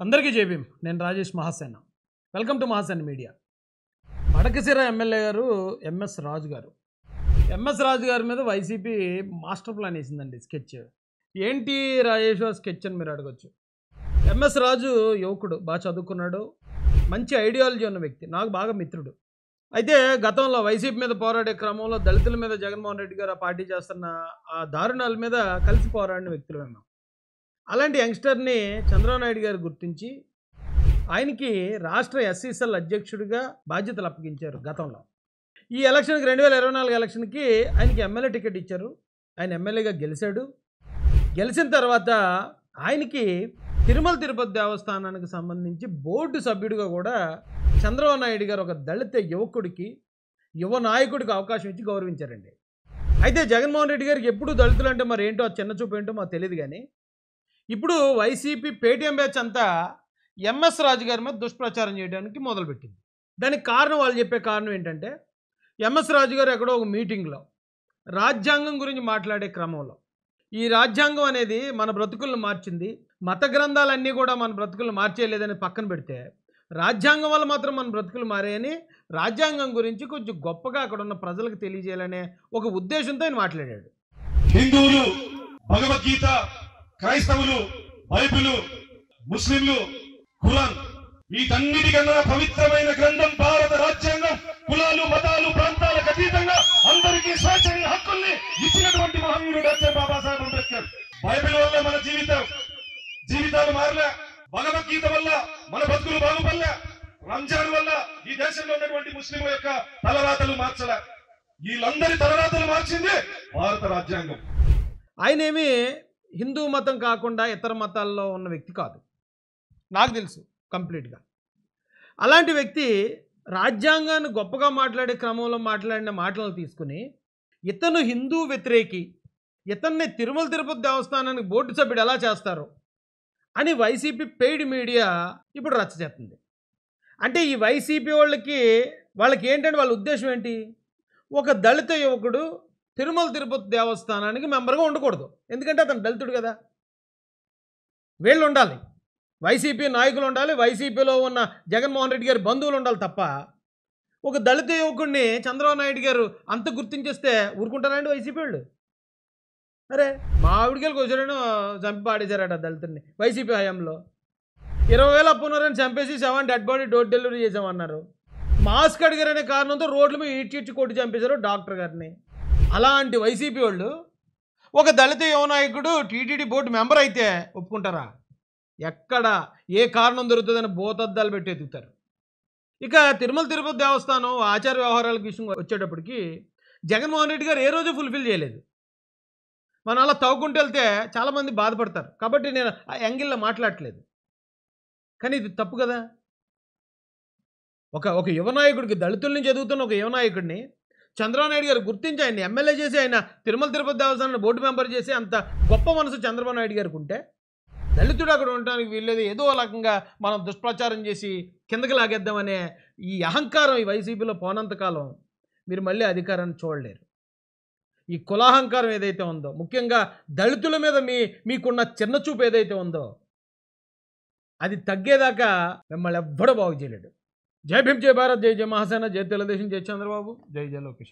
అందరికీ జై భీమ్. నేను Rajesh Mahasena. Welcome to Mahasena media. Madakasira MLA గారు ఎంఎస్ రాజు గారు. ఎంఎస్ రాజు గారి మీద వైసీపీ మాస్టర్ ప్లాన్ వేసిందండి. స్కెచ్ ఏంటి రాజేష్ స్కెచ్ అని మీరు అడగచ్చు. ఎంఎస్ రాజు యువకుడు, బాగా చదువుకున్నాడు, మంచి ఐడియాలజీ ఉన్న వ్యక్తి, నాకు బాగా మిత్రుడు. అయితే గతంలో వైసీపీ మీద పోరాడే క్రమంలో దళితుల మీద జగన్మోహన్ రెడ్డి గారు పార్టీ చేస్తున్న ఆ దారుణాల మీద కలిసి పోరాడిన వ్యక్తులు మేము. అలాంటి యంగ్స్టర్ని చంద్రబాబు నాయుడు గారు గుర్తించి ఆయనకి రాష్ట్ర ఎస్సీసెల్ అధ్యక్షుడిగా బాధ్యతలు అప్పగించారు గతంలో. ఈ ఎలక్షన్కి 2024 ఎలక్షన్కి ఆయనకి ఎమ్మెల్యే టికెట్ ఇచ్చారు. ఆయన ఎమ్మెల్యేగా గెలిచాడు. గెలిచిన తర్వాత ఆయనకి తిరుమల తిరుపతి దేవస్థానానికి సంబంధించి బోర్డు సభ్యుడిగా కూడా చంద్రబాబు నాయుడు గారు ఒక దళిత యువకుడికి, యువ నాయకుడికి అవకాశం ఇచ్చి గౌరవించారండి. అయితే జగన్మోహన్ రెడ్డి గారికి ఎప్పుడు దళితులు అంటే మరి ఏంటో, ఆ చిన్న చూపు ఏంటో మాకు తెలియదు. కానీ ఇప్పుడు వైసీపీ పేటీఎం బ్యాచ్ అంతా ఎంఎస్ రాజు గారి మీద దుష్ప్రచారం చేయడానికి మొదలుపెట్టింది. దానికి కారణం, వాళ్ళు చెప్పే కారణం ఏంటంటే, ఎంఎస్ రాజు గారు ఎక్కడో ఒక మీటింగ్లో రాజ్యాంగం గురించి మాట్లాడే క్రమంలో, ఈ రాజ్యాంగం అనేది మన బ్రతుకులను మార్చింది, మత గ్రంథాలన్నీ కూడా మన బ్రతుకులను మార్చేయలేదని పక్కన పెడితే, రాజ్యాంగం వల్ల మాత్రం మన బ్రతుకులు మారాయని రాజ్యాంగం గురించి కొంచెం గొప్పగా అక్కడ ఉన్న ప్రజలకు తెలియజేయాలనే ఒక ఉద్దేశంతో ఆయన మాట్లాడాడు. హిందువులు భగవద్గీత, క్రైస్తవులు బైబిలు, ముస్లింలు ఖురాన్, వీటన్నిటికన్నా పవిత్రమైన గ్రంథం భారత రాజ్యాంగం. కులాలు, మతాలు, ప్రాంతాలకు అతీతంగా అందరికీ స్వేచ్ఛని, హక్కుల్ని ఇచ్చినటువంటి మహనీయుడు డాక్టర్ బాబాసాహెబ్ అంబేద్కర్. బైబిల్ వల్ల మన జీవితాలు మారలే, భగవద్గీత వల్ల మన బతుకులు బాగుపడలే, రంజాన్ వల్ల ఈ దేశంలో ఉన్నటువంటి ముస్లింల యొక్క తలరాతలు మార్చలే. వీళ్ళందరి తలరాతలు మార్చింది భారత రాజ్యాంగం. ఆయనేమి హిందూ మతం కాకుండా ఇతర మతాల్లో ఉన్న వ్యక్తి కాదు, నాకు తెలుసు కంప్లీట్గా. అలాంటి వ్యక్తి రాజ్యాంగాన్ని గొప్పగా మాట్లాడే క్రమంలో మాట్లాడిన మాటలను తీసుకుని, ఇతను హిందూ వ్యతిరేకి, ఇతన్ని తిరుమల తిరుపతి దేవస్థానానికి బోర్డు సభ్యుడు ఎలా చేస్తారు అని వైసీపీ పెయిడ్ మీడియా ఇప్పుడు రచ్చ చేస్తుంది. అంటే ఈ వైసీపీ వాళ్ళకి ఏంటంటే, వాళ్ళ ఉద్దేశం ఏంటి? ఒక దళిత యువకుడు తిరుమల తిరుపతి దేవస్థానానికి మెంబర్గా ఉండకూడదు, ఎందుకంటే అతను దళితుడు కదా. వీళ్ళు ఉండాలి, వైసీపీ నాయకులు ఉండాలి, వైసీపీలో ఉన్న జగన్మోహన్ రెడ్డి గారి బంధువులు ఉండాలి తప్ప, ఒక దళిత యువకుడిని చంద్రబాబు నాయుడు గారు అంత గుర్తించేస్తే ఊరుకుంటారండి వైసీపీ వాళ్ళు? అరే, మా ఆవిడికి వచ్చాడని చంపి పాడేశారట దళితుడిని వైసీపీ హయాంలో. 20,000 అప్పున్నారని చంపేసి 7 డెడ్ బాడీ డోర్ డెలివరీ చేసామన్నారు. మాస్క్ అడిగారనే కారణంతో రోడ్ల మీద ఈడ్చి కొట్టి చంపేశారు డాక్టర్ గారిని. అలాంటి వైసీపీ వాళ్ళు ఒక దళిత యువ నాయకుడు టీటీడీ బోర్డు మెంబర్ అయితే ఒప్పుకుంటారా? ఎక్కడ ఏ కారణం దొరుకుతుందని బోతద్దాలు పెట్టి ఎత్తుతారు. ఇక తిరుమల తిరుపతి దేవస్థానం ఆచార వ్యవహారాలకు విషయం వచ్చేటప్పటికి జగన్మోహన్ రెడ్డి గారు ఏ రోజు ఫుల్ఫిల్ చేయలేదు. మనం అలా తవ్వుకుంటూ వెళ్తే చాలామంది బాధపడతారు కాబట్టి నేను ఆ యాంగిల్లో మాట్లాడట్లేదు. కానీ ఇది తప్పు కదా. ఒక యువ నాయకుడికి, దళితుల నుంచి ఎదుగుతున్న ఒక యువ నాయకుడిని చంద్రబాబు నాయుడు గారు గుర్తించి ఆయన ఎమ్మెల్యే చేసి, ఆయన తిరుమల తిరుపతి దేవస్థానాన్ని బోర్డు మెంబర్ చేసి అంత గొప్ప మనసు చంద్రబాబు నాయుడు గారికి ఉంటే, దళితుడు అక్కడ ఉండడానికి వీల్లేదు, ఏదో రకంగా మనం దుష్ప్రచారం చేసి కిందకి లాగేద్దామనే ఈ అహంకారం ఈ వైసీపీలో పోనంతకాలం మీరు మళ్ళీ అధికారాన్ని చూడలేరు. ఈ కులాహంకారం ఏదైతే ఉందో, ముఖ్యంగా దళితుల మీద మీకున్న చిన్న చూపు ఏదైతే ఉందో, అది తగ్గేదాకా మిమ్మల్ని ఎవ్వడూ బాగు చేయలేడు. జై భీమ్, జై భారత్, జై జై మహాసేన, జై తెలుగుదేశం, జై చంద్రబాబు, జై జై లోకేష్.